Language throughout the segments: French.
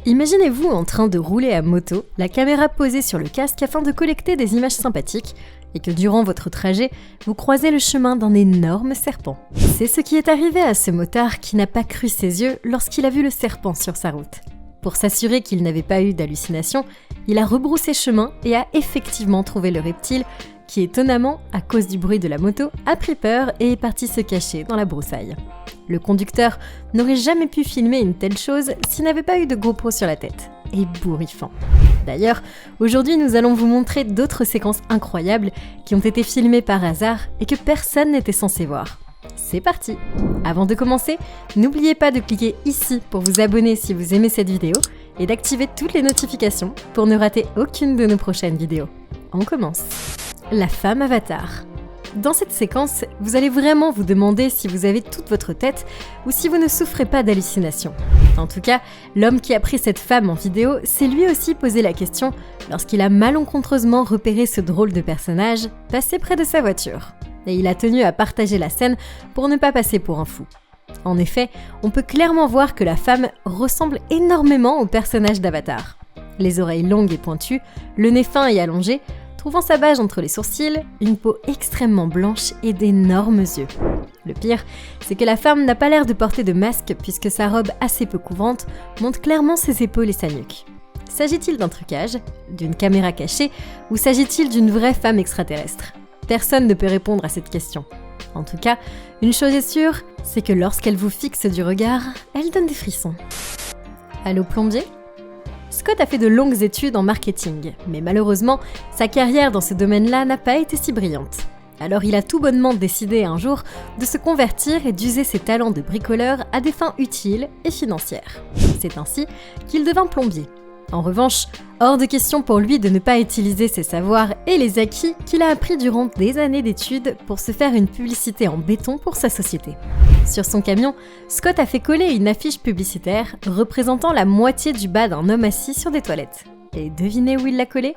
Imaginez-vous en train de rouler à moto, la caméra posée sur le casque afin de collecter des images sympathiques, et que durant votre trajet, vous croisez le chemin d'un énorme serpent. C'est ce qui est arrivé à ce motard qui n'a pas cru ses yeux lorsqu'il a vu le serpent sur sa route. Pour s'assurer qu'il n'avait pas eu d'hallucination, il a rebroussé chemin et a effectivement trouvé le reptile qui, étonnamment, à cause du bruit de la moto, a pris peur et est parti se cacher dans la broussaille. Le conducteur n'aurait jamais pu filmer une telle chose s'il n'avait pas eu de GoPro sur la tête. Ébouriffant. D'ailleurs, aujourd'hui nous allons vous montrer d'autres séquences incroyables qui ont été filmées par hasard et que personne n'était censé voir. C'est parti! Avant de commencer, n'oubliez pas de cliquer ici pour vous abonner si vous aimez cette vidéo et d'activer toutes les notifications pour ne rater aucune de nos prochaines vidéos. On commence! La femme avatar. Dans cette séquence, vous allez vraiment vous demander si vous avez toute votre tête ou si vous ne souffrez pas d'hallucinations. En tout cas, l'homme qui a pris cette femme en vidéo s'est lui aussi posé la question lorsqu'il a malencontreusement repéré ce drôle de personnage passé près de sa voiture. Et il a tenu à partager la scène pour ne pas passer pour un fou. En effet, on peut clairement voir que la femme ressemble énormément au personnage d'Avatar. Les oreilles longues et pointues, le nez fin et allongé, trouvant sa bage entre les sourcils, une peau extrêmement blanche et d'énormes yeux. Le pire, c'est que la femme n'a pas l'air de porter de masque puisque sa robe assez peu couvrante montre clairement ses épaules et sa nuque. S'agit-il d'un trucage, d'une caméra cachée ou s'agit-il d'une vraie femme extraterrestre ? Personne ne peut répondre à cette question. En tout cas, une chose est sûre, c'est que lorsqu'elle vous fixe du regard, elle donne des frissons. Allô plombier ? Scott a fait de longues études en marketing, mais malheureusement, sa carrière dans ce domaine-là n'a pas été si brillante. Alors il a tout bonnement décidé un jour de se convertir et d'user ses talents de bricoleur à des fins utiles et financières. C'est ainsi qu'il devint plombier. En revanche, hors de question pour lui de ne pas utiliser ses savoirs et les acquis qu'il a appris durant des années d'études pour se faire une publicité en béton pour sa société. Sur son camion, Scott a fait coller une affiche publicitaire représentant la moitié du bas d'un homme assis sur des toilettes. Et devinez où il l'a collé ?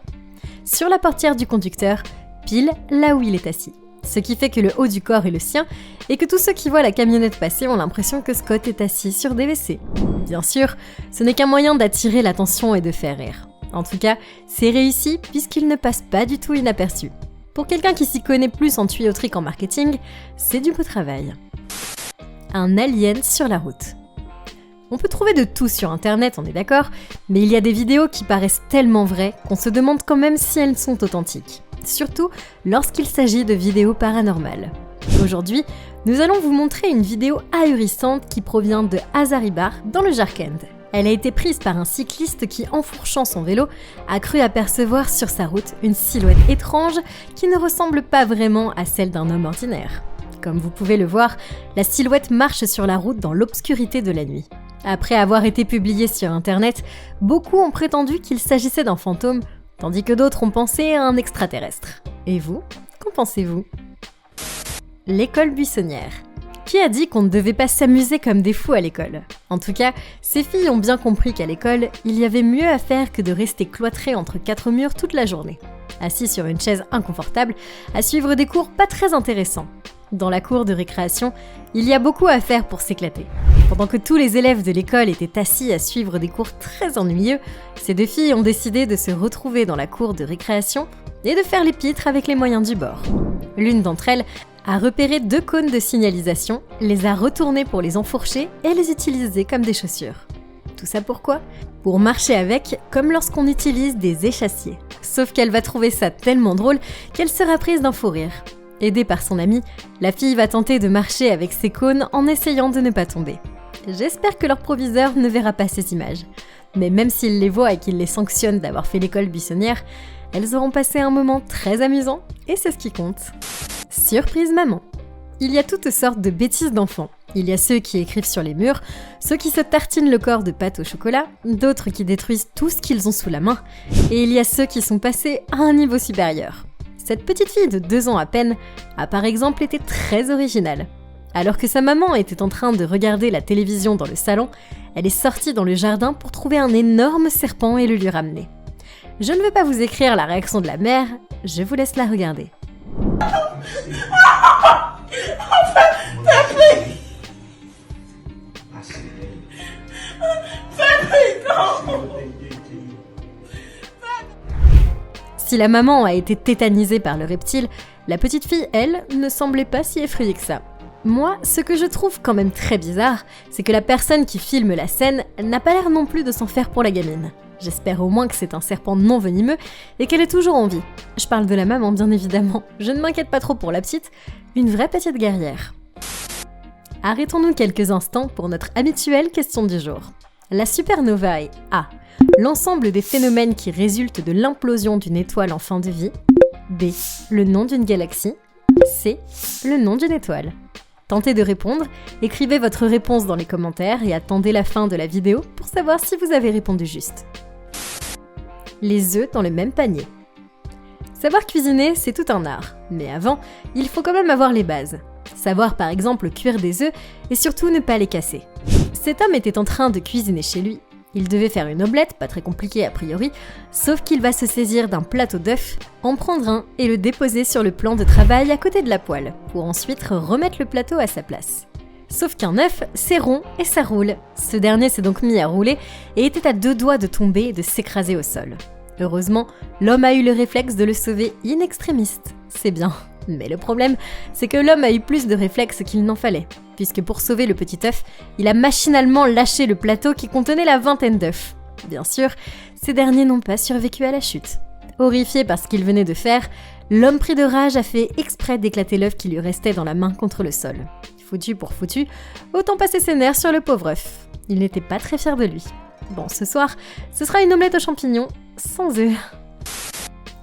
Sur la portière du conducteur, pile là où il est assis. Ce qui fait que le haut du corps est le sien et que tous ceux qui voient la camionnette passer ont l'impression que Scott est assis sur des WC. Bien sûr, ce n'est qu'un moyen d'attirer l'attention et de faire rire. En tout cas, c'est réussi puisqu'il ne passe pas du tout inaperçu. Pour quelqu'un qui s'y connaît plus en tuyauterie qu'en marketing, c'est du beau travail. Un alien sur la route. On peut trouver de tout sur internet, on est d'accord, mais il y a des vidéos qui paraissent tellement vraies qu'on se demande quand même si elles sont authentiques. Surtout lorsqu'il s'agit de vidéos paranormales. Aujourd'hui, nous allons vous montrer une vidéo ahurissante qui provient de Hazaribagh dans le Jharkhand. Elle a été prise par un cycliste qui, enfourchant son vélo, a cru apercevoir sur sa route une silhouette étrange qui ne ressemble pas vraiment à celle d'un homme ordinaire. Comme vous pouvez le voir, la silhouette marche sur la route dans l'obscurité de la nuit. Après avoir été publié sur internet, beaucoup ont prétendu qu'il s'agissait d'un fantôme, tandis que d'autres ont pensé à un extraterrestre. Et vous, qu'en pensez-vous ? L'école buissonnière. Qui a dit qu'on ne devait pas s'amuser comme des fous à l'école ? En tout cas, ces filles ont bien compris qu'à l'école, il y avait mieux à faire que de rester cloîtrées entre quatre murs toute la journée, assis sur une chaise inconfortable, à suivre des cours pas très intéressants. Dans la cour de récréation, il y a beaucoup à faire pour s'éclater. Pendant que tous les élèves de l'école étaient assis à suivre des cours très ennuyeux, ces deux filles ont décidé de se retrouver dans la cour de récréation et de faire les pitres avec les moyens du bord. L'une d'entre elles a repéré 2 cônes de signalisation, les a retournés pour les enfourcher et les utiliser comme des chaussures. Tout ça pourquoi ? Pour marcher avec, comme lorsqu'on utilise des échassiers. Sauf qu'elle va trouver ça tellement drôle qu'elle sera prise d'un fou rire. Aidée par son amie, la fille va tenter de marcher avec ses cônes en essayant de ne pas tomber. J'espère que leur proviseur ne verra pas ces images. Mais même s'il les voit et qu'il les sanctionne d'avoir fait l'école buissonnière, elles auront passé un moment très amusant et c'est ce qui compte. Surprise maman. Il y a toutes sortes de bêtises d'enfants. Il y a ceux qui écrivent sur les murs, ceux qui se tartinent le corps de pâte au chocolat, d'autres qui détruisent tout ce qu'ils ont sous la main, et il y a ceux qui sont passés à un niveau supérieur. Cette petite fille de 2 ans à peine a par exemple été très originale. Alors que sa maman était en train de regarder la télévision dans le salon, elle est sortie dans le jardin pour trouver un énorme serpent et le lui ramener. Je ne veux pas vous écrire la réaction de la mère, je vous laisse la regarder. Fais non! Si la maman a été tétanisée par le reptile, la petite fille, elle, ne semblait pas si effrayée que ça. Moi, ce que je trouve quand même très bizarre, c'est que la personne qui filme la scène n'a pas l'air non plus de s'en faire pour la gamine. J'espère au moins que c'est un serpent non venimeux et qu'elle est toujours en vie. Je parle de la maman, bien évidemment. Je ne m'inquiète pas trop pour la petite, une vraie petite guerrière. Arrêtons-nous quelques instants pour notre habituelle question du jour. La supernova est A. L'ensemble des phénomènes qui résultent de l'implosion d'une étoile en fin de vie. B. Le nom d'une galaxie. C. Le nom d'une étoile. Tentez de répondre, écrivez votre réponse dans les commentaires et attendez la fin de la vidéo pour savoir si vous avez répondu juste. Les œufs dans le même panier. Savoir cuisiner, c'est tout un art, mais avant, il faut quand même avoir les bases. Savoir par exemple cuire des œufs et surtout ne pas les casser. Cet homme était en train de cuisiner chez lui. Il devait faire une omelette, pas très compliquée a priori, sauf qu'il va se saisir d'un plateau d'œufs, en prendre un et le déposer sur le plan de travail à côté de la poêle, pour ensuite remettre le plateau à sa place. Sauf qu'un œuf, c'est rond et ça roule. Ce dernier s'est donc mis à rouler et était à 2 doigts de tomber et de s'écraser au sol. Heureusement, l'homme a eu le réflexe de le sauver in extremis. C'est bien. Mais le problème, c'est que l'homme a eu plus de réflexes qu'il n'en fallait, puisque pour sauver le petit œuf, il a machinalement lâché le plateau qui contenait la vingtaine d'œufs. Bien sûr, ces derniers n'ont pas survécu à la chute. Horrifié par ce qu'il venait de faire, l'homme pris de rage a fait exprès d'éclater l'œuf qui lui restait dans la main contre le sol. Foutu pour foutu, autant passer ses nerfs sur le pauvre œuf. Il n'était pas très fier de lui. Bon, ce soir, ce sera une omelette aux champignons, sans œufs.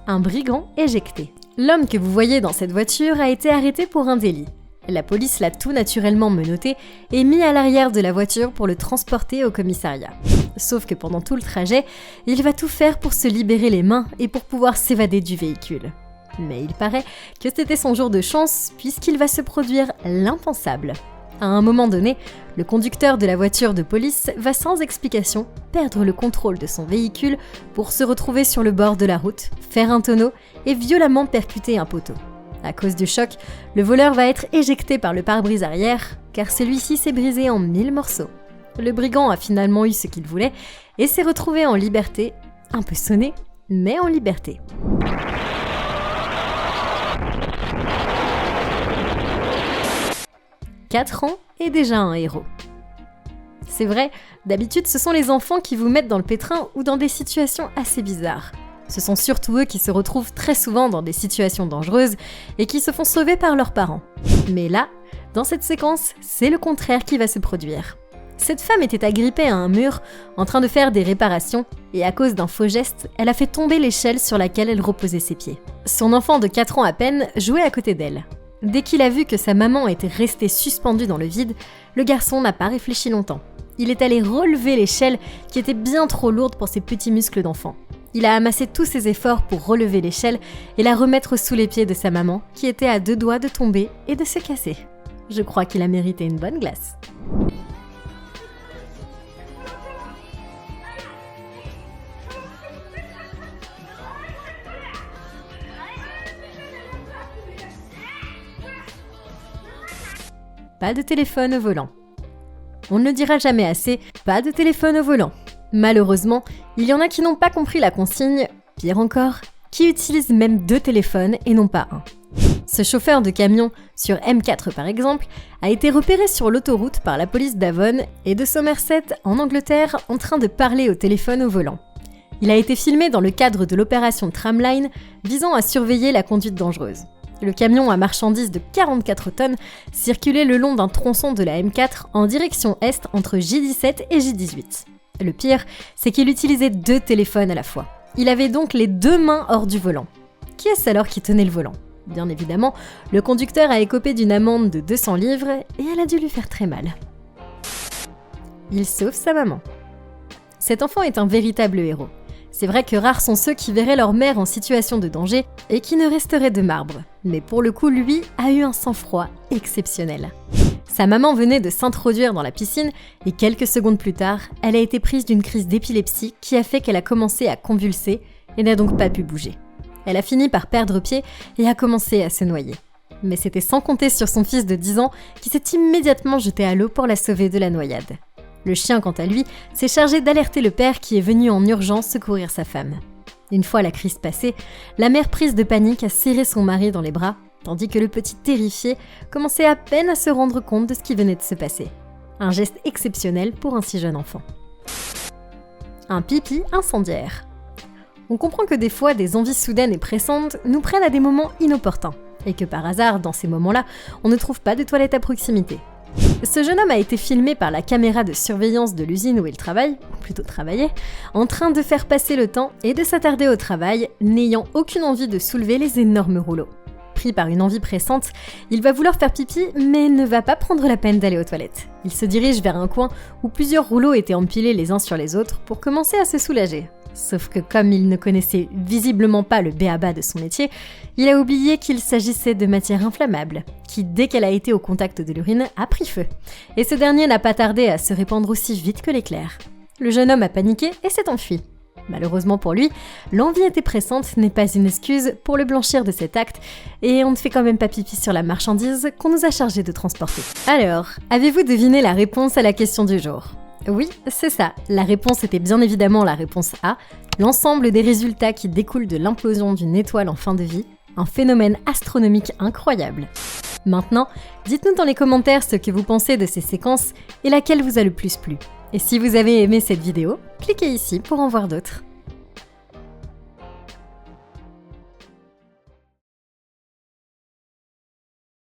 Un brigand éjecté. L'homme que vous voyez dans cette voiture a été arrêté pour un délit. La police l'a tout naturellement menotté et mis à l'arrière de la voiture pour le transporter au commissariat. Sauf que pendant tout le trajet, il va tout faire pour se libérer les mains et pour pouvoir s'évader du véhicule. Mais il paraît que c'était son jour de chance puisqu'il va se produire l'impensable. À un moment donné, le conducteur de la voiture de police va sans explication perdre le contrôle de son véhicule pour se retrouver sur le bord de la route, faire un tonneau et violemment percuter un poteau. À cause du choc, le voleur va être éjecté par le pare-brise arrière, car celui-ci s'est brisé en 1000 morceaux. Le brigand a finalement eu ce qu'il voulait et s'est retrouvé en liberté, un peu sonné, mais en liberté. « 4 ans et déjà un héros. » C'est vrai, d'habitude ce sont les enfants qui vous mettent dans le pétrin ou dans des situations assez bizarres. Ce sont surtout eux qui se retrouvent très souvent dans des situations dangereuses et qui se font sauver par leurs parents. Mais là, dans cette séquence, c'est le contraire qui va se produire. Cette femme était agrippée à un mur, en train de faire des réparations, et à cause d'un faux geste, elle a fait tomber l'échelle sur laquelle elle reposait ses pieds. Son enfant de 4 ans à peine jouait à côté d'elle. Dès qu'il a vu que sa maman était restée suspendue dans le vide, le garçon n'a pas réfléchi longtemps. Il est allé relever l'échelle qui était bien trop lourde pour ses petits muscles d'enfant. Il a amassé tous ses efforts pour relever l'échelle et la remettre sous les pieds de sa maman, qui était à 2 doigts de tomber et de se casser. Je crois qu'il a mérité une bonne glace. Pas de téléphone au volant. On ne le dira jamais assez, pas de téléphone au volant. Malheureusement, il y en a qui n'ont pas compris la consigne, pire encore, qui utilisent même 2 téléphones et non pas un. Ce chauffeur de camion, sur M4 par exemple, a été repéré sur l'autoroute par la police d'Avon et de Somerset en Angleterre en train de parler au téléphone au volant. Il a été filmé dans le cadre de l'opération Tramline visant à surveiller la conduite dangereuse. Le camion à marchandises de 44 tonnes circulait le long d'un tronçon de la M4 en direction est entre J17 et J18. Le pire, c'est qu'il utilisait 2 téléphones à la fois. Il avait donc les 2 mains hors du volant. Qui est-ce alors qui tenait le volant ? Bien évidemment, le conducteur a écopé d'une amende de 200 livres et elle a dû lui faire très mal. Il sauve sa maman. Cet enfant est un véritable héros. C'est vrai que rares sont ceux qui verraient leur mère en situation de danger et qui ne resteraient de marbre. Mais pour le coup, lui a eu un sang-froid exceptionnel. Sa maman venait de s'introduire dans la piscine et quelques secondes plus tard, elle a été prise d'une crise d'épilepsie qui a fait qu'elle a commencé à convulser et n'a donc pas pu bouger. Elle a fini par perdre pied et a commencé à se noyer. Mais c'était sans compter sur son fils de 10 ans qui s'est immédiatement jeté à l'eau pour la sauver de la noyade. Le chien, quant à lui, s'est chargé d'alerter le père qui est venu en urgence secourir sa femme. Une fois la crise passée, la mère prise de panique a serré son mari dans les bras, tandis que le petit terrifié commençait à peine à se rendre compte de ce qui venait de se passer. Un geste exceptionnel pour un si jeune enfant. Un pipi incendiaire. On comprend que des fois, des envies soudaines et pressantes nous prennent à des moments inopportuns, et que par hasard, dans ces moments-là, on ne trouve pas de toilette à proximité. Ce jeune homme a été filmé par la caméra de surveillance de l'usine où il travaille, ou plutôt travaillait, en train de faire passer le temps et de s'attarder au travail, n'ayant aucune envie de soulever les énormes rouleaux. Pris par une envie pressante, il va vouloir faire pipi, mais ne va pas prendre la peine d'aller aux toilettes. Il se dirige vers un coin où plusieurs rouleaux étaient empilés les uns sur les autres pour commencer à se soulager. Sauf que comme il ne connaissait visiblement pas le b.a.-ba de son métier, il a oublié qu'il s'agissait de matière inflammable, qui dès qu'elle a été au contact de l'urine a pris feu. Et ce dernier n'a pas tardé à se répandre aussi vite que l'éclair. Le jeune homme a paniqué et s'est enfui. Malheureusement pour lui, l'envie était pressante n'est pas une excuse pour le blanchir de cet acte, et on ne fait quand même pas pipi sur la marchandise qu'on nous a chargé de transporter. Alors, avez-vous deviné la réponse à la question du jour ? Oui, c'est ça. La réponse était bien évidemment la réponse A, l'ensemble des résultats qui découlent de l'implosion d'une étoile en fin de vie, un phénomène astronomique incroyable. Maintenant, dites-nous dans les commentaires ce que vous pensez de ces séquences et laquelle vous a le plus plu. Et si vous avez aimé cette vidéo, cliquez ici pour en voir d'autres.